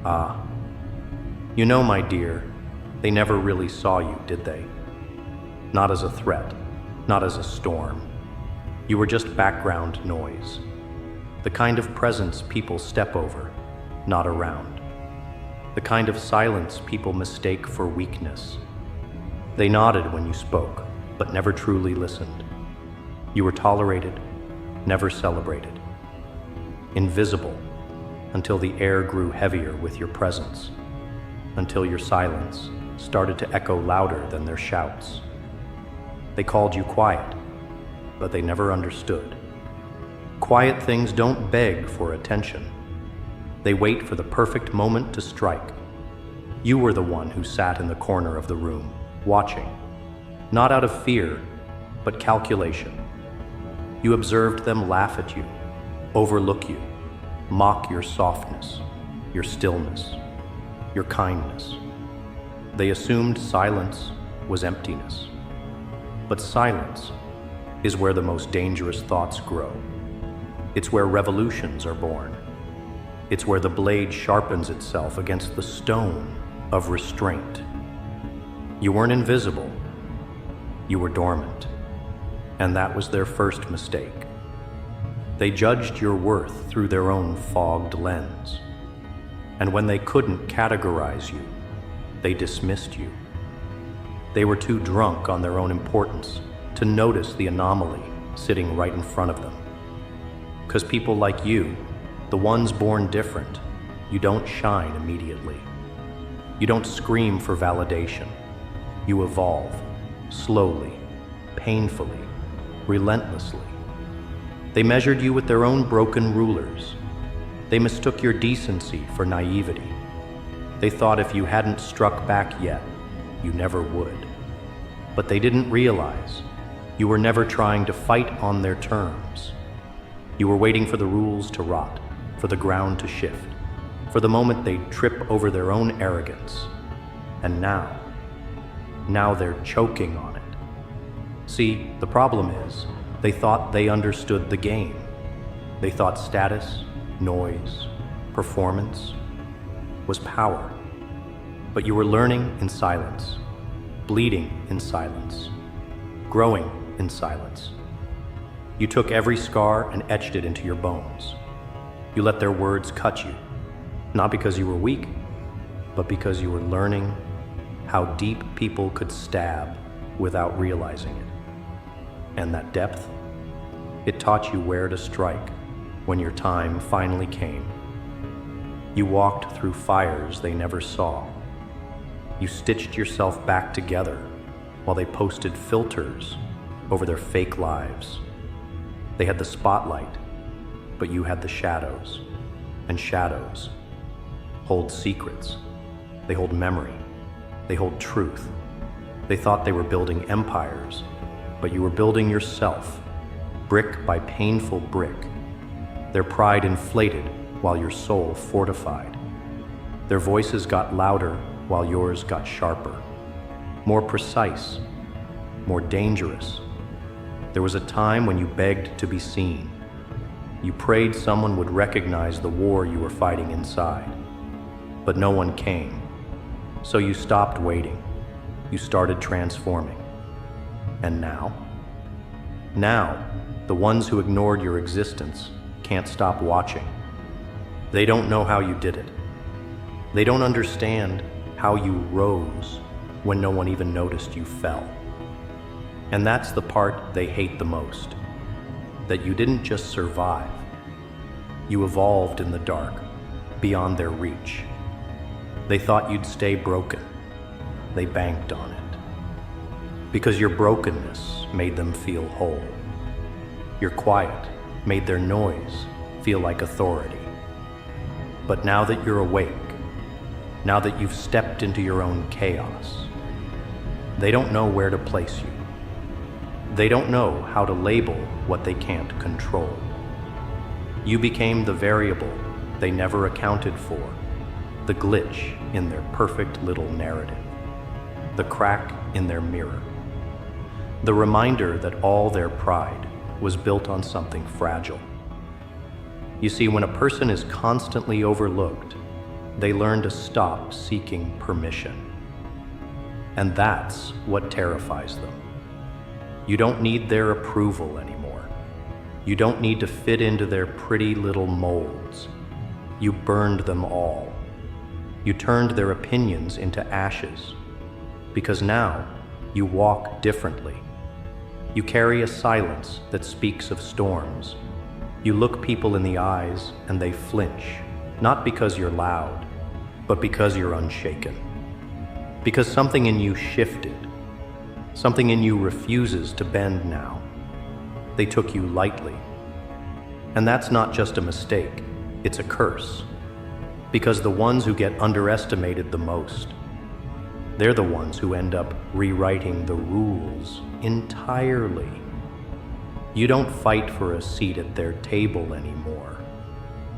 Ah, you know, my dear, they never really saw you, did they? Not as a threat, not as a storm. You were just background noise. The kind of presence people step over, not around. The kind of silence people mistake for weakness. They nodded when you spoke, but never truly listened. You were tolerated, never celebrated. Invisible, until the air grew heavier with your presence, until your silence started to echo louder than their shouts. They called you quiet, but they never understood. Quiet things don't beg for attention. They wait for the perfect moment to strike. You were the one who sat in the corner of the room, watching, not out of fear, but calculation. You observed them laugh at you, overlook you, mock your softness, your stillness, your kindness. They assumed silence was emptiness. But silence is where the most dangerous thoughts grow. It's where revolutions are born. It's where the blade sharpens itself against the stone of restraint. You weren't invisible. You were dormant. And that was their first mistake. They judged your worth through their own fogged lens. And when they couldn't categorize you, they dismissed you. They were too drunk on their own importance to notice the anomaly sitting right in front of them. Because people like you, the ones born different, you don't shine immediately. You don't scream for validation. You evolve, slowly, painfully, relentlessly. They measured you with their own broken rulers. They mistook your decency for naivety. They thought if you hadn't struck back yet, you never would. But they didn't realize you were never trying to fight on their terms. You were waiting for the rules to rot, for the ground to shift, for the moment they'd trip over their own arrogance. And now they're choking on it. See, the problem is, they thought they understood the game. They thought status, noise, performance was power. But you were learning in silence, bleeding in silence, growing in silence. You took every scar and etched it into your bones. You let their words cut you, not because you were weak, but because you were learning how deep people could stab without realizing it. And that depth, it taught you where to strike when your time finally came. You walked through fires they never saw. You stitched yourself back together while they posted filters over their fake lives. They had the spotlight, but you had the shadows. And shadows hold secrets. They hold memory. They hold truth. They thought they were building empires, but you were building yourself, brick by painful brick. Their pride inflated while your soul fortified. Their voices got louder while yours got sharper, more precise, more dangerous. There was a time when you begged to be seen. You prayed someone would recognize the war you were fighting inside. But no one came. So you stopped waiting. You started transforming. And now? Now, the ones who ignored your existence can't stop watching. They don't know how you did it. They don't understand how you rose when no one even noticed you fell. And that's the part they hate the most. That you didn't just survive. You evolved in the dark, beyond their reach. They thought you'd stay broken. They banked on it. Because your brokenness made them feel whole. Your quiet made their noise feel like authority. But now that you're awake, now that you've stepped into your own chaos, they don't know where to place you. They don't know how to label what they can't control. You became the variable they never accounted for, the glitch in their perfect little narrative, the crack in their mirror, the reminder that all their pride was built on something fragile. You see, when a person is constantly overlooked, they learn to stop seeking permission. And that's what terrifies them. You don't need their approval anymore. You don't need to fit into their pretty little molds. You burned them all. You turned their opinions into ashes. Because now, you walk differently. You carry a silence that speaks of storms. You look people in the eyes and they flinch, not because you're loud, but because you're unshaken. Because something in you shifted. Something in you refuses to bend now. They took you lightly. And that's not just a mistake, it's a curse. Because the ones who get underestimated the most, they're the ones who end up rewriting the rules entirely. You don't fight for a seat at their table anymore.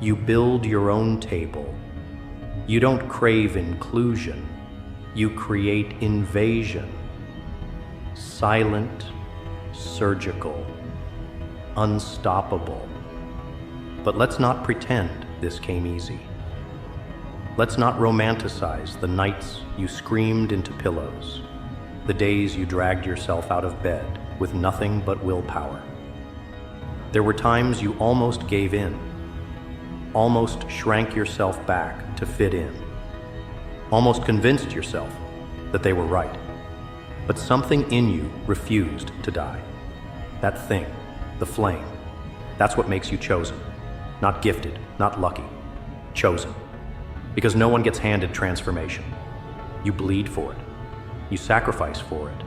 You build your own table. You don't crave inclusion. You create invasion. Silent, surgical, unstoppable. But let's not pretend this came easy. Let's not romanticize the nights you screamed into pillows, the days you dragged yourself out of bed with nothing but willpower. There were times you almost gave in, almost shrank yourself back to fit in, almost convinced yourself that they were right. But something in you refused to die. That thing, the flame, that's what makes you chosen. Not gifted, not lucky, chosen. Because no one gets handed transformation. You bleed for it. You sacrifice for it.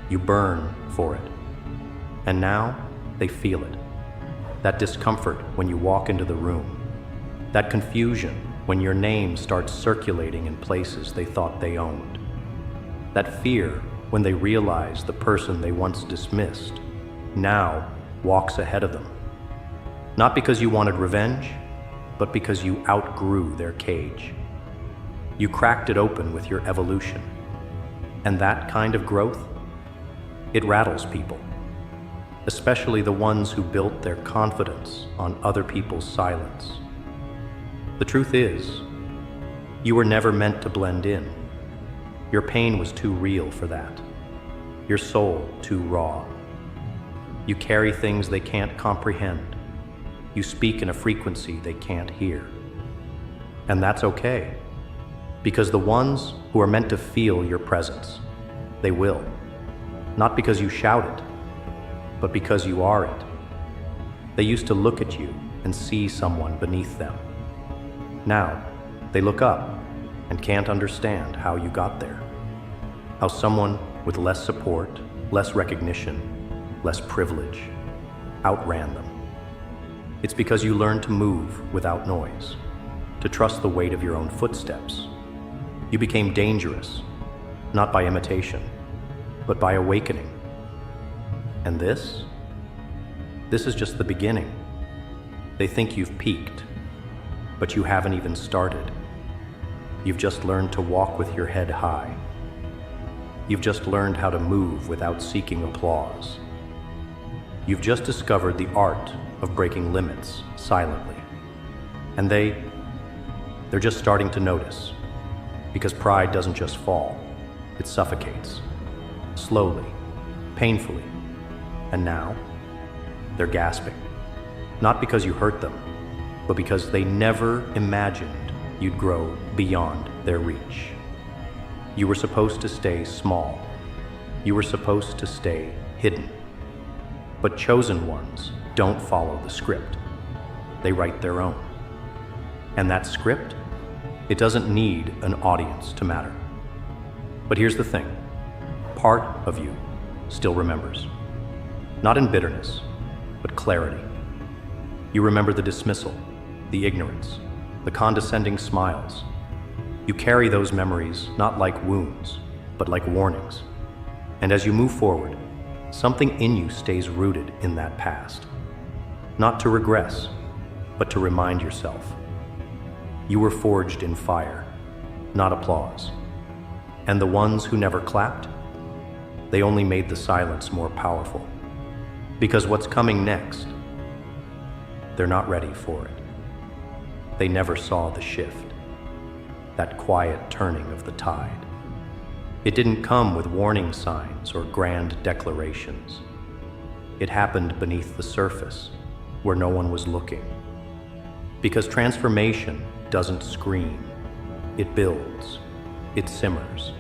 You burn for it. And now they feel it. That discomfort when you walk into the room. That confusion when your name starts circulating in places they thought they owned. That fear when they realize the person they once dismissed now walks ahead of them. Not because you wanted revenge, but because you outgrew their cage. You cracked it open with your evolution. And that kind of growth, it rattles people, especially the ones who built their confidence on other people's silence. The truth is, you were never meant to blend in. Your pain was too real for that. Your soul too raw. You carry things they can't comprehend. You speak in a frequency they can't hear. And that's okay, because the ones who are meant to feel your presence, they will. Not because you shout it, but because you are it. They used to look at you and see someone beneath them. Now, they look up and can't understand how you got there. How someone with less support, less recognition, less privilege, outran them. It's because you learned to move without noise, to trust the weight of your own footsteps. You became dangerous, not by imitation, but by awakening. And this is just the beginning. They think you've peaked, but you haven't even started. You've just learned to walk with your head high. You've just learned how to move without seeking applause. You've just discovered the art of breaking limits silently. And they're just starting to notice, because pride doesn't just fall, it suffocates, slowly, painfully. And now, they're gasping, not because you hurt them, but because they never imagined you'd grow beyond their reach. You were supposed to stay small. You were supposed to stay hidden. But chosen ones don't follow the script. They write their own. And that script, it doesn't need an audience to matter. But here's the thing. Part of you still remembers. Not in bitterness, but clarity. You remember the dismissal, the ignorance, the condescending smiles. You carry those memories not like wounds, but like warnings. And as you move forward, something in you stays rooted in that past. Not to regress, but to remind yourself. You were forged in fire, not applause. And the ones who never clapped, they only made the silence more powerful. Because what's coming next, they're not ready for it. They never saw the shift. that quiet turning of the tide. It didn't come with warning signs or grand declarations. It happened beneath the surface, where no one was looking. Because transformation doesn't scream, it builds, it simmers.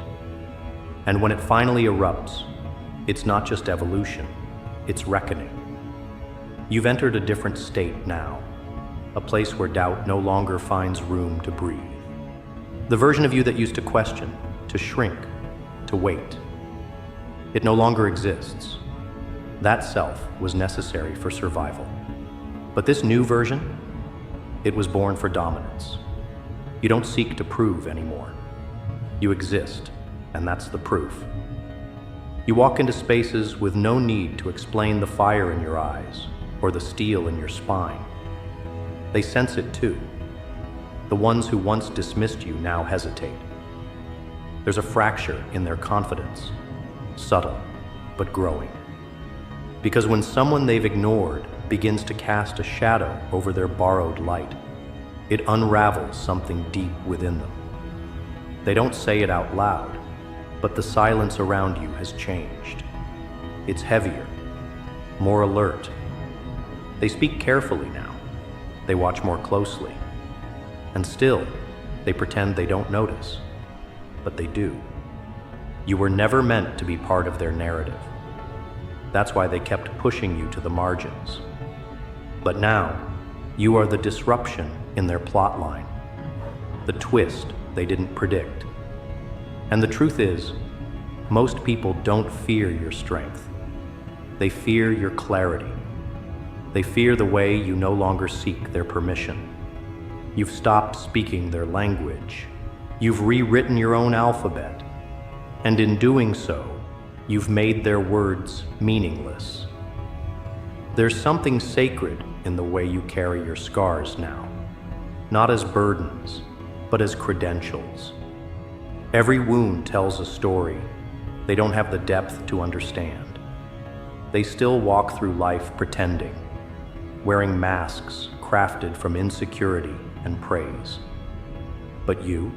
And when it finally erupts, it's not just evolution, it's reckoning. You've entered a different state now, a place where doubt no longer finds room to breathe. The version of you that used to question, to shrink, to wait, it no longer exists. That self was necessary for survival. But this new version, it was born for dominance. You don't seek to prove anymore. You exist, and that's the proof. You walk into spaces with no need to explain the fire in your eyes or the steel in your spine. They sense it too. The ones who once dismissed you now hesitate. There's a fracture in their confidence, subtle but growing. Because when someone they've ignored begins to cast a shadow over their borrowed light, it unravels something deep within them. They don't say it out loud, but the silence around you has changed. It's heavier, more alert. They speak carefully now. They watch more closely. And still, they pretend they don't notice, but they do. You were never meant to be part of their narrative. That's why they kept pushing you to the margins. But now, you are the disruption in their plot line, the twist they didn't predict. And the truth is, most people don't fear your strength. They fear your clarity. They fear the way you no longer seek their permission. You've stopped speaking their language. You've rewritten your own alphabet. And in doing so, you've made their words meaningless. There's something sacred in the way you carry your scars now, not as burdens, but as credentials. Every wound tells a story they don't have the depth to understand. They still walk through life pretending, wearing masks crafted from insecurity and praise. But you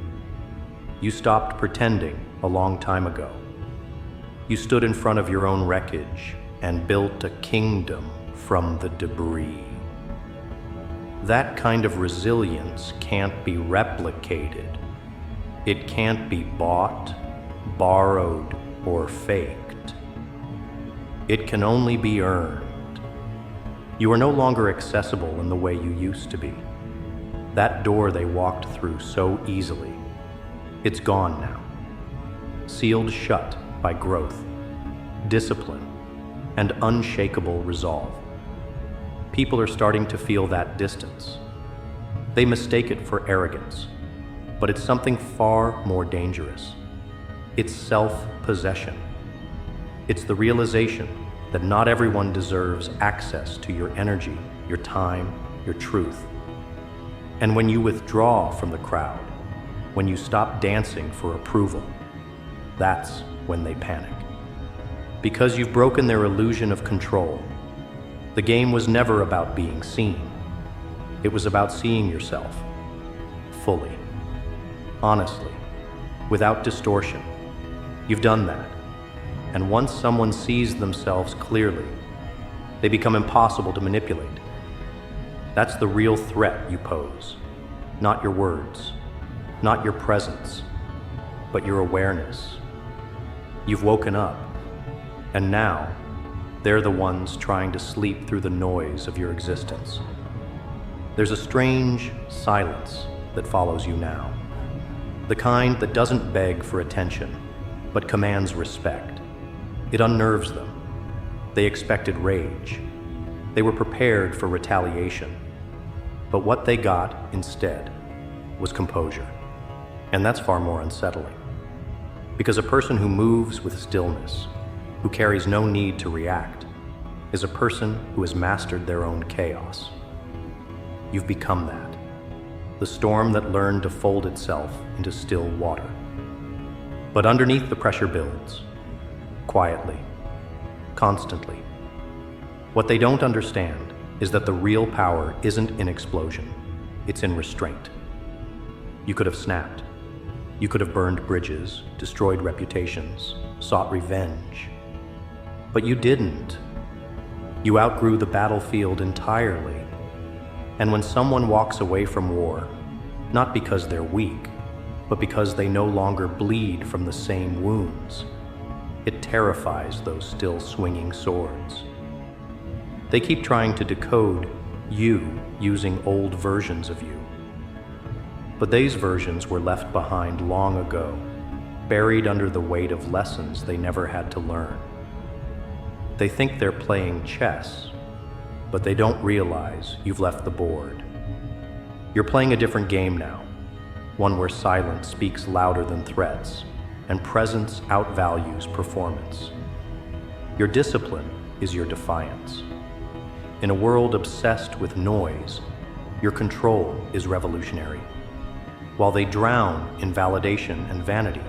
stopped pretending a long time ago. You stood in front of your own wreckage and built a kingdom from the debris. That kind of resilience can't be replicated. It can't be bought, borrowed, or faked. It can only be earned. You are no longer accessible in the way you used to be. That door they walked through so easily, it's gone now. Sealed shut by growth, discipline, and unshakable resolve. People are starting to feel that distance. They mistake it for arrogance, but it's something far more dangerous. It's self-possession. It's the realization that not everyone deserves access to your energy, your time, your truth. And when you withdraw from the crowd, when you stop dancing for approval, that's when they panic. Because you've broken their illusion of control. The game was never about being seen. It was about seeing yourself fully, honestly, without distortion. You've done that. And once someone sees themselves clearly, they become impossible to manipulate. That's the real threat you pose, not your words, not your presence, but your awareness. You've woken up, and now they're the ones trying to sleep through the noise of your existence. There's a strange silence that follows you now, the kind that doesn't beg for attention, but commands respect. It unnerves them. They expected rage. They were prepared for retaliation. But what they got instead was composure. And that's far more unsettling. Because a person who moves with stillness, who carries no need to react, is a person who has mastered their own chaos. You've become that, the storm that learned to fold itself into still water. But underneath the pressure builds, quietly, constantly. What they don't understand is that the real power isn't in explosion, it's in restraint. You could have snapped, You could have burned bridges, destroyed reputations, sought revenge. But you didn't. You outgrew the battlefield entirely. And when someone walks away from war, not because they're weak, but because they no longer bleed from the same wounds, it terrifies those still swinging swords. They keep trying to decode you using old versions of you. But these versions were left behind long ago, buried under the weight of lessons they never had to learn. They think they're playing chess, but they don't realize you've left the board. You're playing a different game now, one where silence speaks louder than threats, and presence outvalues performance. Your discipline is your defiance. In a world obsessed with noise, your control is revolutionary. While they drown in validation and vanity,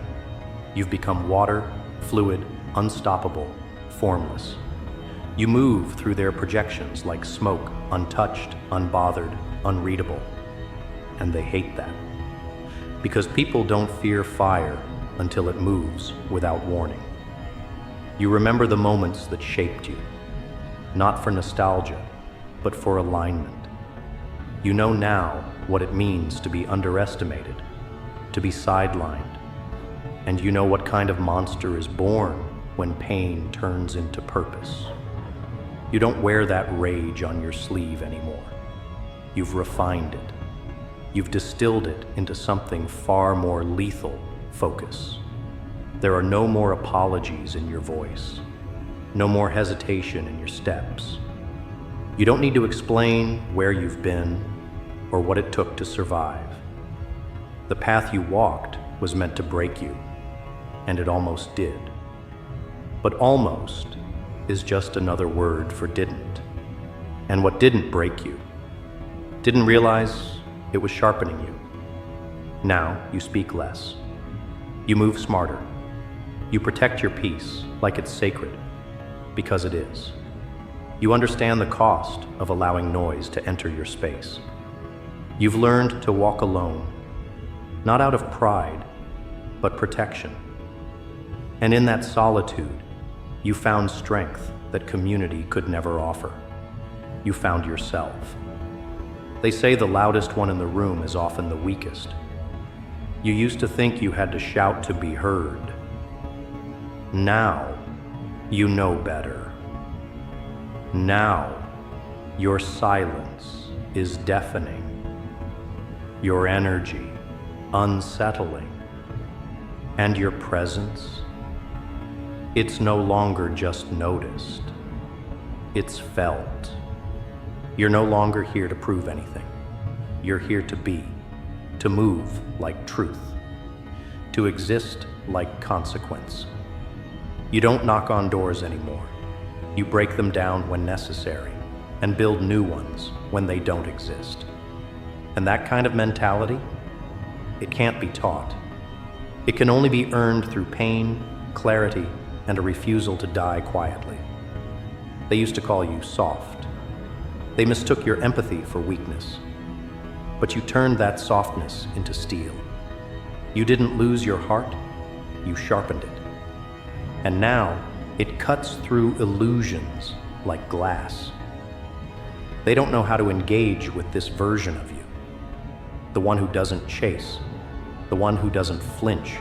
you've become water, fluid, unstoppable, formless. You move through their projections like smoke, untouched, unbothered, unreadable. And they hate that. Because people don't fear fire until it moves without warning. You remember the moments that shaped you, not for nostalgia, but for alignment. You know now what it means to be underestimated, to be sidelined, and you know what kind of monster is born when pain turns into purpose. You don't wear that rage on your sleeve anymore. You've refined it. You've distilled it into something far more lethal: focus. There are no more apologies in your voice, no more hesitation in your steps. You don't need to explain where you've been or what it took to survive. The path you walked was meant to break you, and it almost did. But almost is just another word for didn't. And what didn't break you, didn't realize it was sharpening you. Now you speak less. You move smarter. You protect your peace like it's sacred, because it is. You understand the cost of allowing noise to enter your space. You've learned to walk alone, not out of pride, but protection. And in that solitude, you found strength that community could never offer. You found yourself. They say the loudest one in the room is often the weakest. You used to think you had to shout to be heard. Now, you know better. Now, your silence is deafening. Your energy unsettling. And your presence, it's no longer just noticed. It's felt. You're no longer here to prove anything. You're here to be, to move like truth, to exist like consequence. You don't knock on doors anymore. You break them down when necessary and build new ones when they don't exist. And that kind of mentality, it can't be taught. It can only be earned through pain, clarity, and a refusal to die quietly. They used to call you soft. They mistook your empathy for weakness. But you turned that softness into steel. You didn't lose your heart, you sharpened it. And now, it cuts through illusions like glass. They don't know how to engage with this version of you. The one who doesn't chase, the one who doesn't flinch,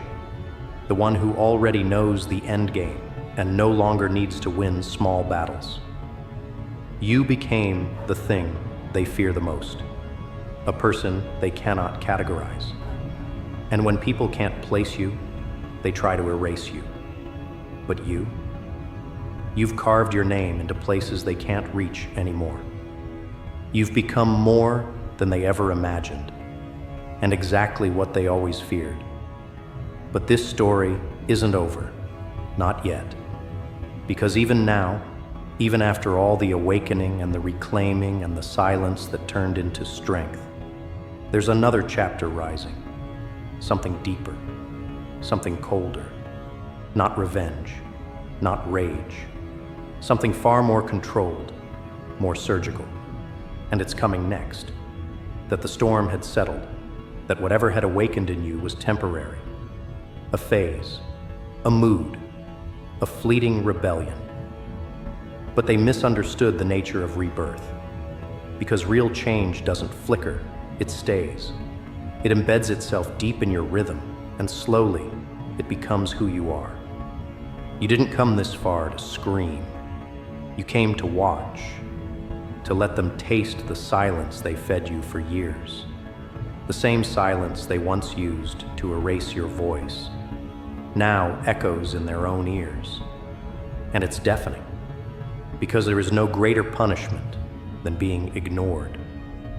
the one who already knows the end game and no longer needs to win small battles. You became the thing they fear the most, a person they cannot categorize. And when people can't place you, they try to erase you. But you've carved your name into places they can't reach anymore. You've become more than they ever imagined, and exactly what they always feared. But this story isn't over, not yet. Because even now, even after all the awakening and the reclaiming and the silence that turned into strength, there's another chapter rising, something deeper, something colder, not revenge, not rage, something far more controlled, more surgical. And it's coming next, that the storm had settled, that whatever had awakened in you was temporary, a phase, a mood, a fleeting rebellion. But they misunderstood the nature of rebirth, because real change doesn't flicker, it stays. It embeds itself deep in your rhythm, and slowly, it becomes who you are. You didn't come this far to scream. You came to watch, to let them taste the silence they fed you for years. The same silence they once used to erase your voice, now echoes in their own ears. And it's deafening, because there is no greater punishment than being ignored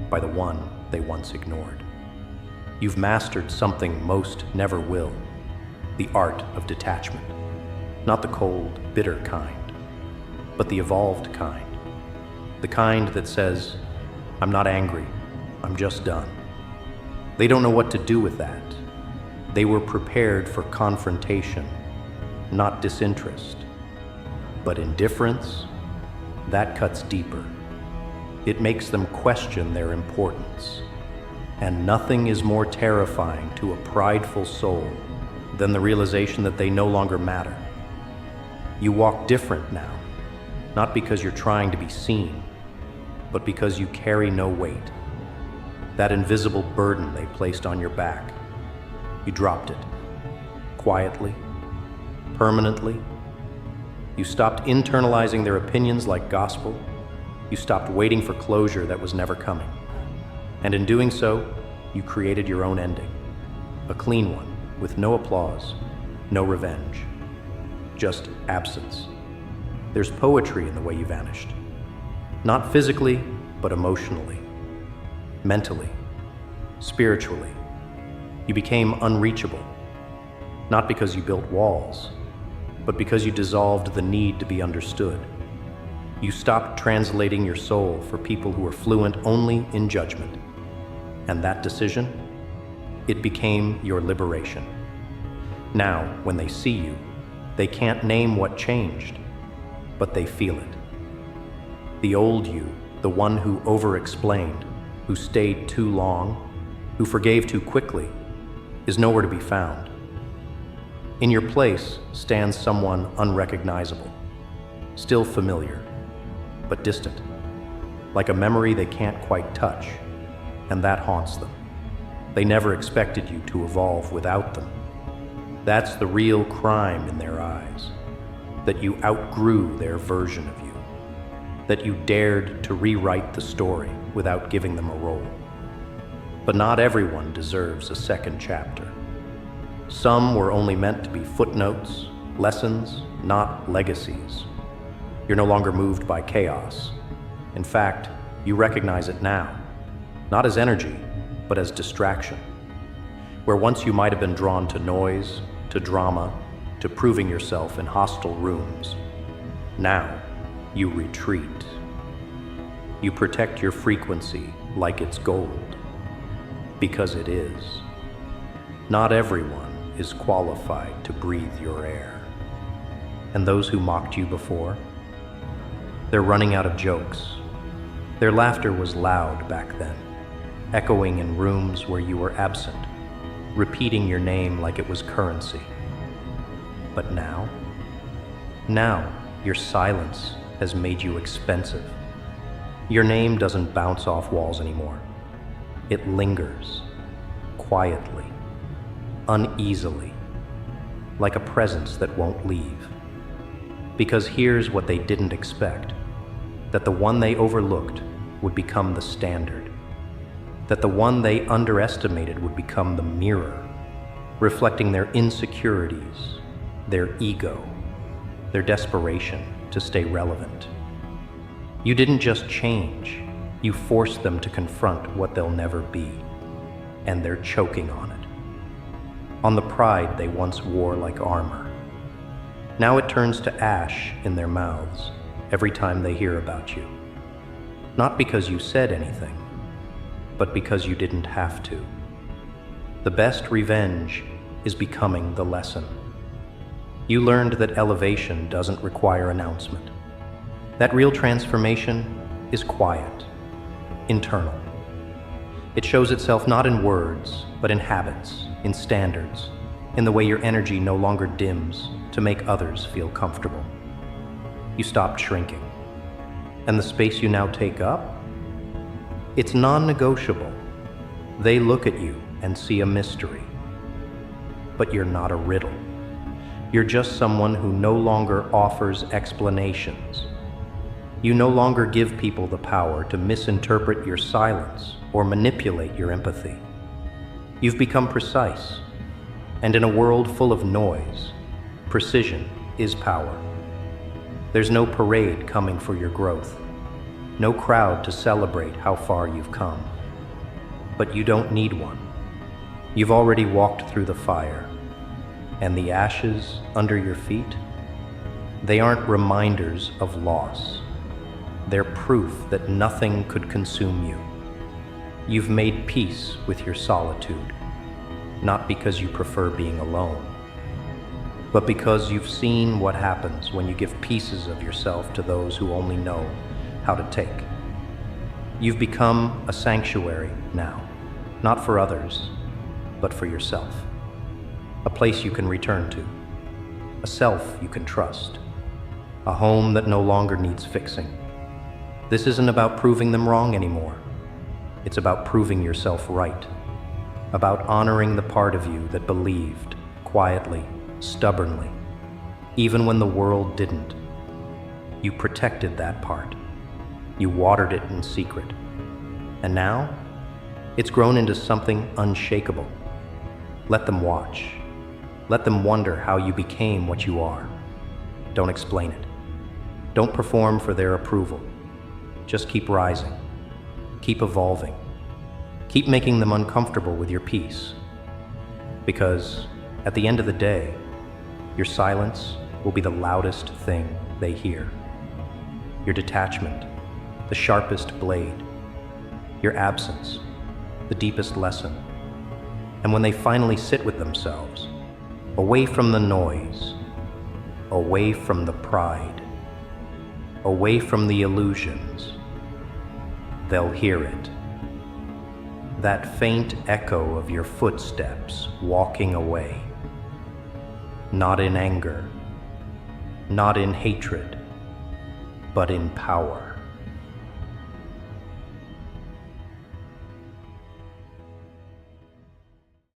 by the one they once ignored. You've mastered something most never will, the art of detachment. Not the cold, bitter kind, but the evolved kind. The kind that says, I'm not angry, I'm just done. They don't know what to do with that. They were prepared for confrontation, not disinterest. But indifference, that cuts deeper. It makes them question their importance. And nothing is more terrifying to a prideful soul than the realization that they no longer matter. You walk different now, not because you're trying to be seen, but because you carry no weight. That invisible burden they placed on your back, you dropped it. Quietly, permanently. You stopped internalizing their opinions like gospel. You stopped waiting for closure that was never coming. And in doing so, you created your own ending. A clean one, with no applause, no revenge. Just absence. There's poetry in the way you vanished. Not physically, but emotionally, mentally, spiritually. You became unreachable, not because you built walls, but because you dissolved the need to be understood. You stopped translating your soul for people who are fluent only in judgment. And that decision, it became your liberation. Now, when they see you, they can't name what changed, but they feel it. The old you, the one who over-explained, who stayed too long, who forgave too quickly, is nowhere to be found. In your place stands someone unrecognizable, still familiar, but distant, like a memory they can't quite touch, and that haunts them. They never expected you to evolve without them. That's the real crime in their eyes, that you outgrew their version of you, that you dared to rewrite the story without giving them a role. But not everyone deserves a second chapter. Some were only meant to be footnotes, lessons, not legacies. You're no longer moved by chaos. In fact, you recognize it now, not as energy, but as distraction. Where once you might have been drawn to noise, to drama, to proving yourself in hostile rooms, now you retreat. You protect your frequency like it's gold, because it is. Not everyone is qualified to breathe your air. And those who mocked you before, they're running out of jokes. Their laughter was loud back then, echoing in rooms where you were absent, repeating your name like it was currency. But now your silence has made you expensive. Your name doesn't bounce off walls anymore. It lingers, quietly, uneasily, like a presence that won't leave. Because here's what they didn't expect, that the one they overlooked would become the standard, that the one they underestimated would become the mirror, reflecting their insecurities, their ego, their desperation to stay relevant. You didn't just change, you forced them to confront what they'll never be, and they're choking on it. On the pride they once wore like armor. Now it turns to ash in their mouths every time they hear about you. Not because you said anything, but because you didn't have to. The best revenge is becoming the lesson. You learned that elevation doesn't require announcement. That real transformation is quiet, internal. It shows itself not in words, but in habits, in standards, in the way your energy no longer dims to make others feel comfortable. You stopped shrinking. And the space you now take up? It's non-negotiable. They look at you and see a mystery. But you're not a riddle. You're just someone who no longer offers explanations. You no longer give people the power to misinterpret your silence or manipulate your empathy. You've become precise. And in a world full of noise, precision is power. There's no parade coming for your growth, no crowd to celebrate how far you've come. But you don't need one. You've already walked through the fire, and the ashes under your feet, they aren't reminders of loss. They're proof that nothing could consume you. You've made peace with your solitude, not because you prefer being alone, but because you've seen what happens when you give pieces of yourself to those who only know how to take. You've become a sanctuary now, not for others, but for yourself. A place you can return to, a self you can trust, a home that no longer needs fixing. This isn't about proving them wrong anymore. It's about proving yourself right, about honoring the part of you that believed, quietly, stubbornly, even when the world didn't. You protected that part. You watered it in secret. And now, it's grown into something unshakable. Let them watch. Let them wonder how you became what you are. Don't explain it. Don't perform for their approval. Just keep rising. Keep evolving. Keep making them uncomfortable with your peace. Because at the end of the day, your silence will be the loudest thing they hear. Your detachment, the sharpest blade. Your absence, the deepest lesson. And when they finally sit with themselves, away from the noise, away from the pride, away from the illusions, they'll hear it. That faint echo of your footsteps walking away. Not in anger, not in hatred, but in power.